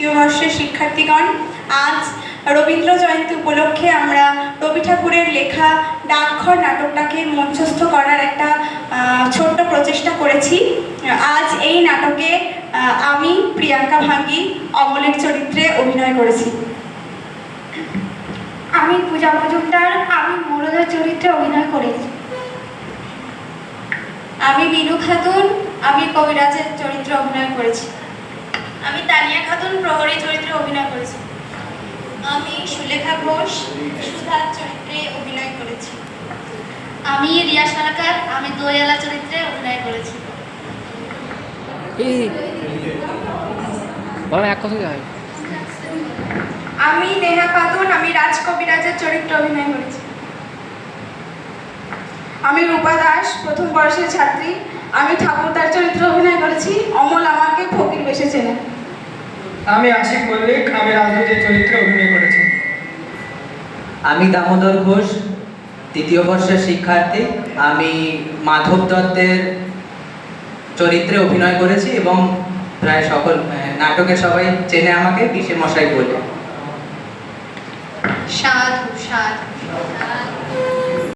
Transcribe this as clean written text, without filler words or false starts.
তৃতীয় বর্ষের শিক্ষার্থীগণ, আজ রবীন্দ্র জয়ন্তী উপলক্ষে আমরা রবি ঠাকুরের লেখা ডাকঘর নাটকটাকে মঞ্চস্থ করার একটা ছোট্ট প্রচেষ্টা করেছি। আজ এই নাটকে আমি প্রিয়াঙ্কা ভাঙ্গি অমলের চরিত্রে অভিনয় করেছি। আমি পূজা মজুমদার, আমি মোরলের চরিত্রে অভিনয় করেছি। আমি বিনু খাতুন, আমি কবিরাজের চরিত্রে অভিনয় করেছি। আমি তানিয়া খাতুন, প্রহরী চরিত্রে অভিনয় করেছি। আমি সুলেখা ঘোষ, সুধার চরিত্রে অভিনয় করেছি। আমি রিয়া সরকার, আমি দোয়েলা চরিত্রে অভিনয় করেছি। আমি নেহা খাতুন, আমি রাজ কবিরাজের চরিত্রে অভিনয় করেছি। আমি রূপা দাস, প্রথম বর্ষের ছাত্রী, আমি ঠাকুরদার চরিত্রে অভিনয় করেছি। অমল আমাকে ফকির বেশে চেনে। আমি আশিক মল্লিক, আমি রাজদূতের চরিত্রে অভিনয় করেছি। আমি দামোদর ঘোষ, তৃতীয় বর্ষের শিক্ষার্থী, আমি মাধব দত্তের চরিত্রে অভিনয় করেছি এবং প্রায় সকল নাটকে সবাই চেনে আমাকে পিসে মশাই বলে। সাধু সাধু